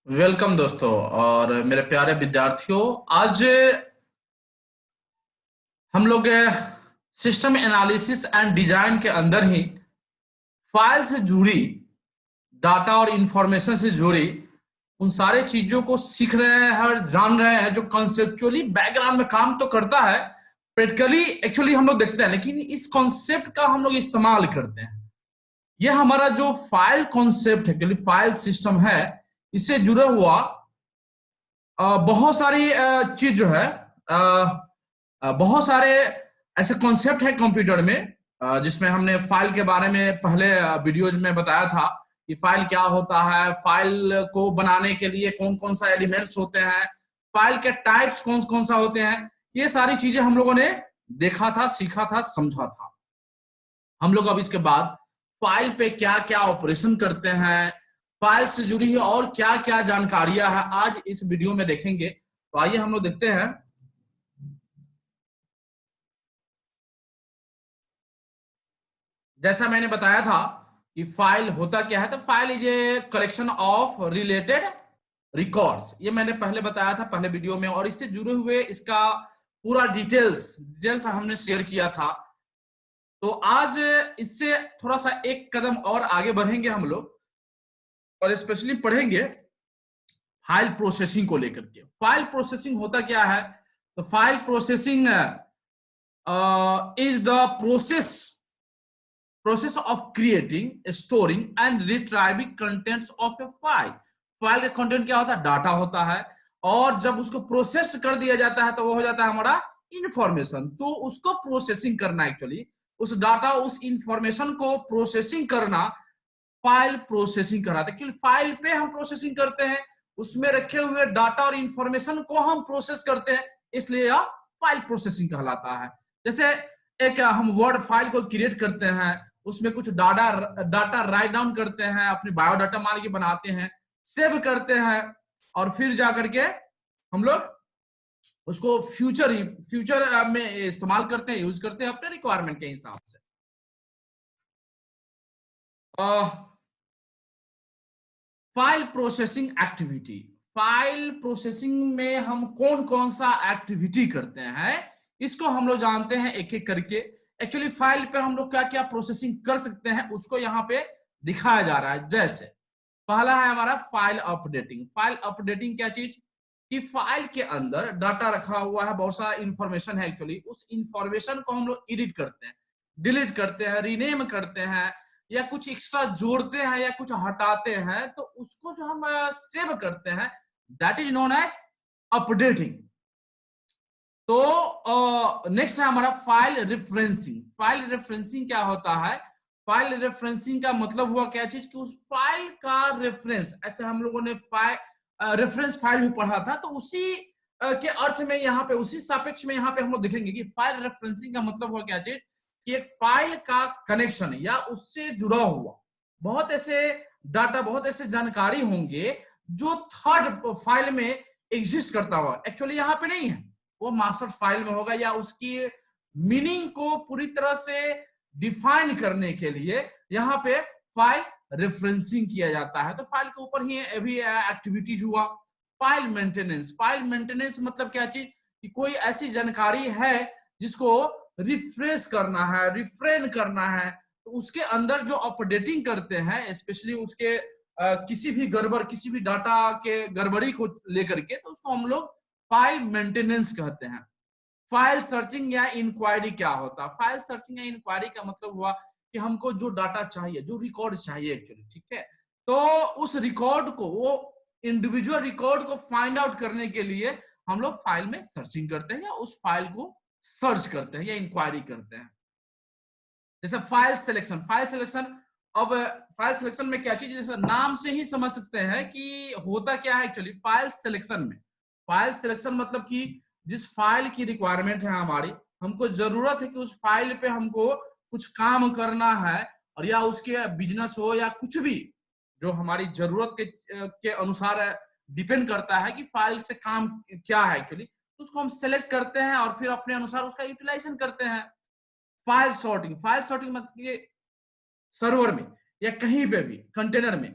Welcome दोस्तों और मेरे प्यारे विद्यार्थियों। आज हम लोग सिस्टम एनालिसिस एंड डिजाइन के अंदर ही फाइल से जुड़ी डाटा और इंफॉर्मेशन से जुड़ी उन सारे चीजों को सीख रहे हैं और जान रहे हैं जो कॉन्सेप्चुअली बैकग्राउंड में काम तो करता है। प्रैक्टिकली एक्चुअली हम लोग देखते हैं, लेकिन इस कॉन्सेप्ट का हम लोग इस्तेमाल करते हैं। यह हमारा जो फाइल कॉन्सेप्ट है, फाइल सिस्टम है, इससे जुड़ा हुआ बहुत सारी चीज जो है, बहुत सारे ऐसे कॉन्सेप्ट है कंप्यूटर में, जिसमें हमने फाइल के बारे में पहले वीडियोज में बताया था कि फाइल क्या होता है, फाइल को बनाने के लिए कौन कौन सा एलिमेंट्स होते हैं, फाइल के टाइप्स कौन कौन सा होते हैं। ये सारी चीजें हम लोगों ने देखा था, सीखा था, समझा था। हम लोग अब इसके बाद फाइल पे क्या क्या ऑपरेशन करते हैं, फाइल से जुड़ी हुई और क्या क्या जानकारियां है, आज इस वीडियो में देखेंगे। तो आइए हम लोग देखते हैं। जैसा मैंने बताया था कि फाइल होता क्या है, तो file is a collection of related records. ये मैंने पहले बताया था पहले वीडियो में, और इससे जुड़े हुए इसका पूरा डिटेल्स हमने शेयर किया था। तो आज इससे थोड़ा सा एक कदम और आगे बढ़ेंगे हम लोग, और स्पेशली पढ़ेंगे फाइल प्रोसेसिंग को लेकर के। फाइल प्रोसेसिंग होता क्या है? तो file processing is the process of creating, storing and retrieving contents of A file. File का कंटेंट क्या होता है? डाटा होता है, और जब उसको प्रोसेस कर दिया जाता है तो वो हो जाता है हमारा इंफॉर्मेशन। तो उसको प्रोसेसिंग करना, एक्चुअली उस डाटा उस इंफॉर्मेशन को प्रोसेसिंग करना फाइल प्रोसेसिंग कराते हैं। क्योंकि फाइल पे हम प्रोसेसिंग करते हैं, उसमें रखे हुए डाटा और इंफॉर्मेशन को हम प्रोसेस करते हैं, इसलिए यह फाइल प्रोसेसिंग कहलाता है। जैसे एक हम वर्ड फाइल को क्रिएट करते हैं, उसमें कुछ डाटा डाटा राइट डाउन करते हैं, अपनी बायोडाटा मान के बनाते हैं, सेव करते हैं, और फिर जाकर के हम लोग उसको फ्यूचर में इस्तेमाल करते हैं, यूज करते हैं अपने रिक्वायरमेंट के हिसाब से। File processing activity. File processing में हम कौन कौन सा एक्टिविटी करते हैं, इसको हम लोग जानते हैं एक एक करके। एक्चुअली फाइल पे हम लोग क्या क्या प्रोसेसिंग कर सकते हैं उसको यहाँ पे दिखाया जा रहा है। जैसे पहला है हमारा फाइल अपडेटिंग। फाइल अपडेटिंग क्या चीज? कि फाइल के अंदर डाटा रखा हुआ है, बहुत सारा इंफॉर्मेशन है, एक्चुअली उस इंफॉर्मेशन को हम लोग एडिट करते हैं, डिलीट करते हैं, रीनेम करते हैं, या कुछ एक्स्ट्रा जोड़ते हैं या कुछ हटाते हैं, तो उसको जो हम सेव करते हैं, that is known as updating. तो नेक्स्ट है हमारा फाइल रेफरेंसिंग। फाइल रेफरेंसिंग क्या होता है? फाइल रेफरेंसिंग का मतलब हुआ क्या चीज? कि उस फाइल का रेफरेंस, ऐसे हम लोगों ने फाइल रेफरेंस फाइल भी पढ़ा था, तो उसी के अर्थ में यहाँ पे, उसी सापेक्ष में यहाँ पे हम लोग देखेंगे कि फाइल रेफरेंसिंग का मतलब हुआ क्या चीज? कि एक फाइल का कनेक्शन या उससे जुड़ा हुआ बहुत ऐसे डाटा, बहुत ऐसे जानकारी होंगे जो थर्ड फाइल में एग्जिस्ट करता हुआ एक्चुअली यहाँ पे नहीं है, वो मास्टर फाइल में होगा, या उसकी मीनिंग को पूरी तरह से डिफाइन करने के लिए यहाँ पे फाइल रेफरेंसिंग किया जाता है। तो फाइल के ऊपर ही अभी एक्टिविटीज हुआ। File maintenance. फाइल मेंटेनेंस मतलब क्या चीज? कि कोई ऐसी जानकारी है जिसको रिफ्रेश करना है, रिफ्रेन करना है, तो उसके अंदर जो अपडेटिंग करते हैं, स्पेशली उसके किसी भी गड़बड़, किसी भी डाटा के गड़बड़ी को लेकर के, तो उसको हम लोग फाइल मेंटेनेंस कहते हैं। फाइल सर्चिंग या इंक्वायरी क्या होता है? फाइल सर्चिंग या इंक्वायरी का मतलब हुआ कि हमको जो डाटा चाहिए, जो रिकॉर्ड चाहिए एक्चुअली, ठीक है, तो उस रिकॉर्ड को, वो इंडिविजुअल रिकॉर्ड को फाइंड आउट करने के लिए हम लोग फाइल में सर्चिंग करते हैं, या उस फाइल को सर्च करते हैं या इंक्वायरी करते हैं। जैसे फाइल सिलेक्शन। फाइल सिलेक्शन, अब फाइल सिलेक्शन में क्या चीज, जैसे नाम से ही समझ सकते हैं कि होता क्या है एक्चुअली फाइल सिलेक्शन में। फाइल सिलेक्शन मतलब कि जिस फाइल की रिक्वायरमेंट है हमारी, हमको जरूरत है कि उस फाइल पे हमको कुछ काम करना है, और या उसके बिजनेस हो या कुछ भी जो हमारी जरूरत के अनुसार डिपेंड करता है कि फाइल से काम क्या है एक्चुअली, तो उसको हम सेलेक्ट करते हैं और फिर अपने अनुसार उसका यूटिलाइजेशन करते हैं। File sorting. फाइल सॉर्टिंग मतलब कि सर्वर में या कहीं पे भी कंटेनर में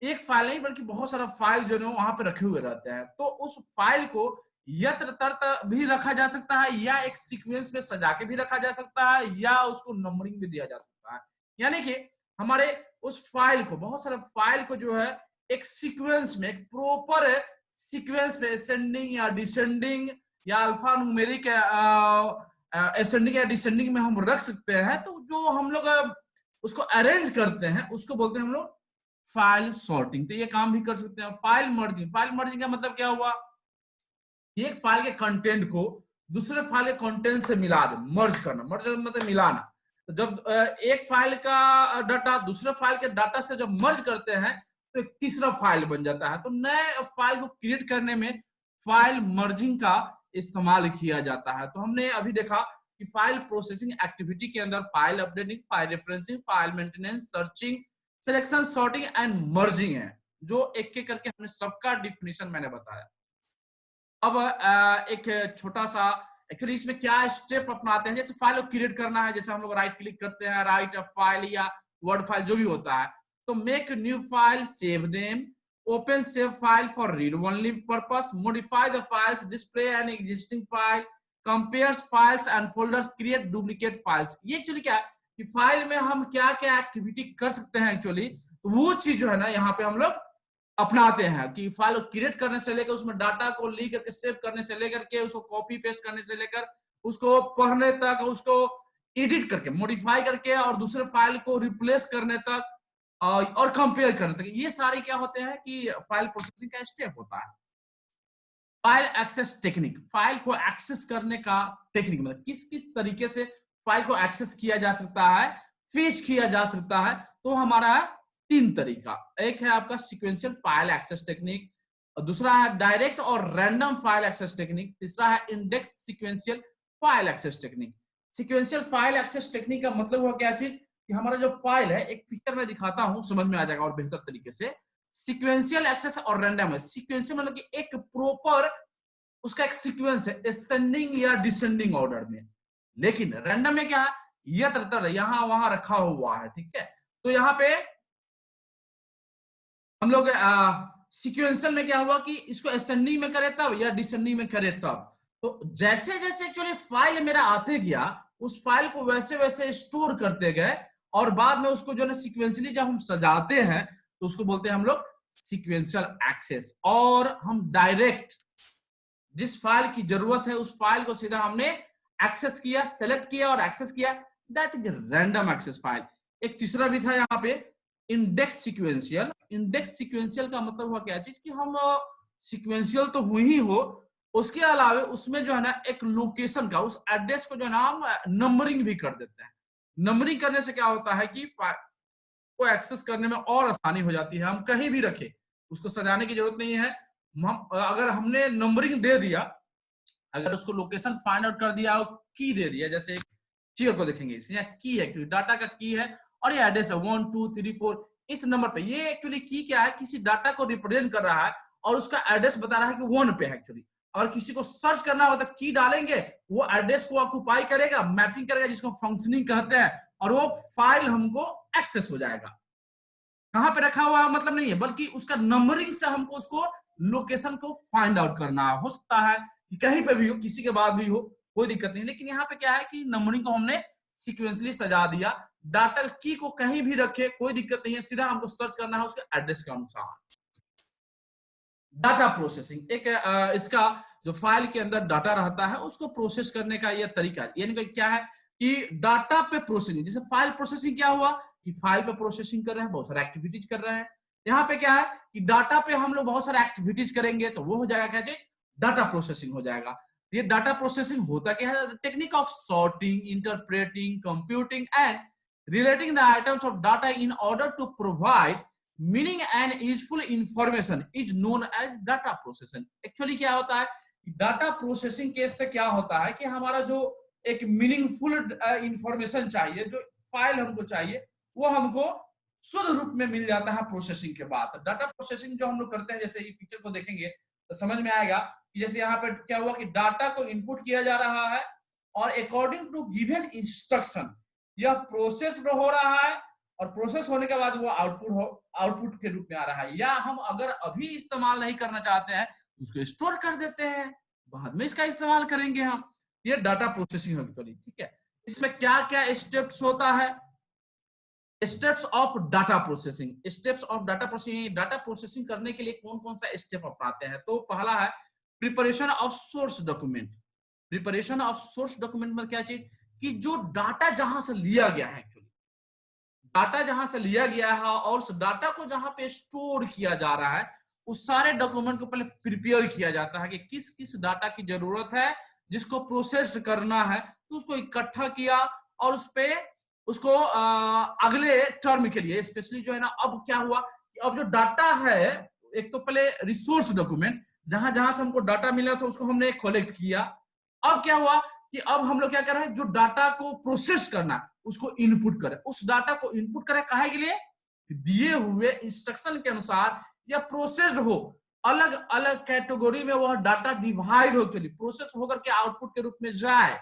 एक फाइल नहीं बल्कि बहुत सारा फाइल जो है वहां पे रखे हुए रहते हैं। तो उस फाइल को यत्र तत्र भी रखा जा सकता है, या एक सीक्वेंस में सजा के भी रखा जा सकता है, या उसको नंबरिंग भी दिया जा सकता है। यानी कि हमारे उस फाइल को, बहुत सारे फाइल को जो है एक सीक्वेंस में, एक प्रॉपर सीक्वेंस में, असेंडिंग या डिसेंडिंग या अल्फा न्यूमेरिक असेंडिंग या डिसेंडिंग में हम रख सकते हैं। तो जो हम लोग उसको अरेंज करते हैं उसको बोलते हैं हम लोग फाइल सॉर्टिंग। तो ये काम भी कर सकते हैं। फाइल मर्जिंग, फाइल मर्जिंग का मतलब क्या हुआ, एक फाइल के कंटेंट को दूसरे फाइल के कंटेंट से मिला दे, मर्ज करना, मर्ज मतलब मिलाना। तो जब एक फाइल का डाटा दूसरे फाइल के डाटा से जब मर्ज करते हैं तो एक तीसरा फाइल बन जाता है। तो नए फाइल को क्रिएट करने में फाइल मर्जिंग का इस्तेमाल किया जाता है। तो हमने अभी देखा कि फाइल प्रोसेसिंग एक्टिविटी के अंदर file updating, file referencing, file maintenance, searching, selection, sorting and merging है, जो एक एक करके हमने सबका डिफिनेशन मैंने बताया। अब एक छोटा सा, एक्चुअली इसमें क्या स्टेप अपनाते हैं, जैसे फाइल को क्रिएट करना है, जैसे हम लोग राइट क्लिक करते हैं, राइट अ फाइल या वर्ड फाइल जो भी होता है, तो make new file, save them, open save file for read only purpose, modify the files, display an existing file, compares files and folders, create duplicate files. ये actually क्या है कि फाइल में हम क्या क्या एक्टिविटी कर सकते हैं, एक्चुअली वो चीज जो है ना यहाँ पे हम लोग अपनाते हैं कि फाइल को क्रिएट करने से लेकर उसमें डाटा को लिख करके सेव करने से लेकर के उसको कॉपी पेस्ट करने से लेकर उसको पढ़ने तक, उसको एडिट करके मॉडिफाई करके और दूसरे फाइल को रिप्लेस करने तक और कंपेयर करने तक, ये सारे क्या होते हैं कि फाइल प्रोसेसिंग का स्टेप होता है। फाइल एक्सेस टेक्निक, फाइल को एक्सेस करने का टेक्निक, मतलब किस किस तरीके से फाइल को एक्सेस किया जा सकता है, फेच किया जा सकता है। तो हमारा तीन तरीका, एक है आपका सीक्वेंशियल फाइल एक्सेस टेक्निक, दूसरा है डायरेक्ट और रैंडम फाइल एक्सेस टेक्निक, तीसरा है index sequential file access technique. Sequential file access technique का मतलब हुआ क्या चीज कि हमारा जो फाइल है, एक पिक्चर में दिखाता हूं समझ में आ जाएगा और बेहतर तरीके से। सीक्वेंशियल एक्सेस और रैंडम है। सीक्वेंशियल मतलब कि एक प्रॉपर उसका एक सीक्वेंस है असेंडिंग या डिसेंडिंग ऑर्डर में, लेकिन रैंडम में क्या है, यत्र तत्र यहां वहां रखा हुआ है, ठीक है। तो यहाँ पे हम लोग सीक्वेंशियल में क्या हुआ कि इसको असेंडिंग में करे तब या डिसेंडिंग में करे तब। तो जैसे जैसे एक्चुअली फाइल मेरा आते गया, उस फाइल को वैसे वैसे स्टोर करते गए और बाद में उसको जो है सीक्वेंशियली जब हम सजाते हैं तो उसको बोलते हैं हम लोग सीक्वेंशियल एक्सेस। और हम डायरेक्ट जिस फाइल की जरूरत है उस फाइल को सीधा हमने एक्सेस किया, सेलेक्ट किया और एक्सेस किया, that is random access file. एक तीसरा भी था यहाँ पे इंडेक्स सीक्वेंशियल। इंडेक्स सीक्वेंशियल का मतलब हुआ क्या चीज कि हम सीक्वेंशियल तो हुई ही हो, उसके अलावा उसमें जो है ना एक लोकेशन का, उस एड्रेस को जो है ना हम नंबरिंग भी कर देते हैं। नंबरिंग करने से क्या होता है कि को एक्सेस करने में और आसानी हो जाती है। हम कहीं भी रखें, उसको सजाने की जरूरत नहीं है। अगर हमने नंबरिंग दे दिया, अगर उसको लोकेशन फाइंड आउट कर दिया और की दे दिया, जैसे चेयर को देखेंगे इसमें की है, एक्चुअली डाटा का की है और ये एड्रेस है 1 2 3 4 इस नंबर पे। ये एक्चुअली की क्या है, किसी डाटा को रिप्रेजेंट कर रहा है और उसका एड्रेस बता रहा है कि 1 पे है एक्चुअली। और किसी को सर्च करना होगा तो की डालेंगे, वो एड्रेस को ऑक्युपाई करेगा, मैपिंग करेगा, जिसको फंक्शनिंग कहते हैं, और वो फाइल हमको एक्सेस हो जाएगा। कहां पे रखा हुआ है मतलब नहीं है, बल्कि उसका नंबरिंग से हमको उसको लोकेशन को फाइंड आउट करना हो सकता है कि कहीं पे भी हो, किसी के बाद भी हो, कोई दिक्कत नहीं। लेकिन यहाँ पे क्या है कि नंबरिंग को हमने सीक्वेंसली सजा दिया, डाटा की को कहीं भी रखे कोई दिक्कत नहीं है, सीधा हमको सर्च करना है उसके एड्रेस के अनुसार। डाटा प्रोसेसिंग एक इसका जो फाइल के अंदर डाटा रहता है उसको प्रोसेस करने का यह तरीका है। यानी कि क्या है कि डाटा पे प्रोसेसिंग, जैसे फाइल प्रोसेसिंग क्या हुआ कि फाइल पे प्रोसेसिंग कर रहे हैं, बहुत सारे एक्टिविटीज कर रहे हैं। यहाँ पे क्या है कि डाटा पे हम लोग बहुत सारे एक्टिविटीज करेंगे तो वो हो जाएगा क्या चीज, डाटा प्रोसेसिंग हो जाएगा। ये डाटा प्रोसेसिंग होता क्या है, technique of sorting, interpreting, computing and relating the items of data in order to provide meaning and useful information is known as data processing। Actually क्या होता है, डाटा प्रोसेसिंग केस से क्या होता है कि हमारा जो एक मीनिंगफुल इंफॉर्मेशन चाहिए, जो फाइल हमको चाहिए, वो हमको शुद्ध रूप में मिल जाता है प्रोसेसिंग के बाद। डाटा प्रोसेसिंग जो हम लोग करते हैं, जैसे इस पिक्चर को देखेंगे तो समझ में आएगा कि जैसे यहाँ पे क्या हुआ कि डाटा को इनपुट किया जा रहा है और अकॉर्डिंग टू गिवन इंस्ट्रक्शन यह प्रोसेस हो रहा है और प्रोसेस होने के बाद वो आउटपुट के रूप में आ रहा है। या हम अगर अभी इस्तेमाल नहीं करना चाहते हैं उसको स्टोर कर देते हैं, बाद में इसका इस्तेमाल करेंगे हम। ये डाटा प्रोसेसिंग होगी, ठीक है। इसमें क्या क्या स्टेप्स होता है? Steps of data processing. Steps of data processing, data processing करने के लिए कौन कौन सा स्टेप अपनाते हैं? तो पहला है preparation of source document. Preparation of source document में क्या चीज कि जो डाटा जहां से लिया गया है, एक्चुअली डाटा जहां से लिया गया है और उस डाटा को जहां पे स्टोर किया जा रहा है, उस सारे डॉक्यूमेंट को पहले प्रिपेयर किया जाता है कि किस किस डाटा की जरूरत है जिसको प्रोसेस करना है, तो उसको इकट्ठा किया और उस पे उसको अगले टर्म के लिए स्पेशली जो है ना, अब क्या हुआ कि अब जो डाटा है, एक तो पहले रिसोर्स डॉक्यूमेंट जहां जहां से हमको डाटा मिला था उसको हमने कलेक्ट किया। अब क्या हुआ कि अब हम लोग क्या कर रहे हैं, जो डाटा को प्रोसेस करना है उसको इनपुट करें। उस डाटा को इनपुट करें काहे के लिए? दिए हुए इंस्ट्रक्शन के अनुसार या प्रोसेस्ड हो, अलग अलग कैटेगरी में वह डाटा डिवाइड हो, चलिए प्रोसेस होकर के आउटपुट के रूप में जाए,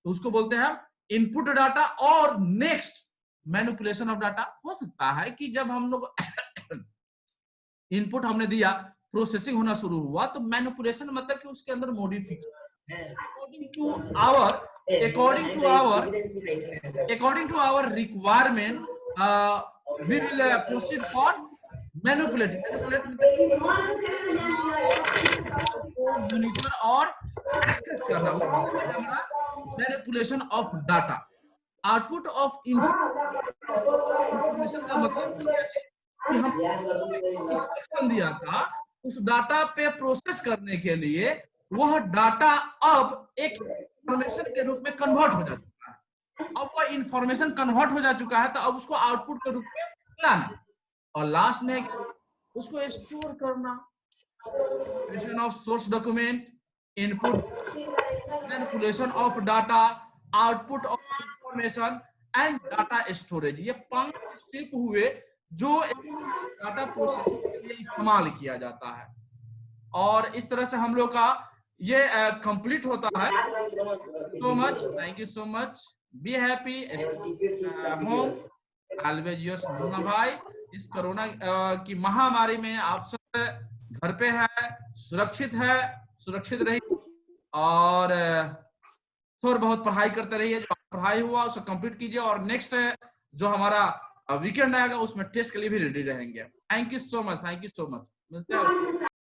तो उसको बोलते हैं हम इनपुट डाटा। और नेक्स्ट मैनिपुलेशन ऑफ डाटा हो सकता है कि जब हम लोग इनपुट हमने दिया, प्रोसेसिंग होना शुरू हुआ, तो मैनिपुलेशन मतलब कि उसके अंदर modification according to our requirement, we will proceed for manipulating monitor और एक्सेस करना, manipulation of data. Output of information का मतलब कि हम इंस्ट्रक्शन दिया था उस डाटा पे प्रोसेस करने के लिए, वह डाटा अब एक इंफॉर्मेशन के रूप में कन्वर्ट हो जा चुका है। अब वह इंफॉर्मेशन कन्वर्ट हो जा चुका है, तो अब उसको आउटपुट के रूप में लाना, और लास्ट में उसको स्टोर करना। Creation of source document, input, manipulation of data, output of information and data storage. ये 5 स्टेप हुए जो डाटा प्रोसेसिंग के लिए इस्तेमाल किया जाता है। और इस तरह से हम लोग का ये कंप्लीट होता है। So much, thank you so much, be happy, home, always yours Munna भाई। इस कोरोना की महामारी में आप सब घर पे है, सुरक्षित रहिए और थोड़ा बहुत पढ़ाई करते रहिए। जो पढ़ाई हुआ उसे कंप्लीट कीजिए, और नेक्स्ट जो हमारा वीकेंड आएगा उसमें टेस्ट के लिए भी रेडी रहेंगे। थैंक यू सो मच, मिलते हैं।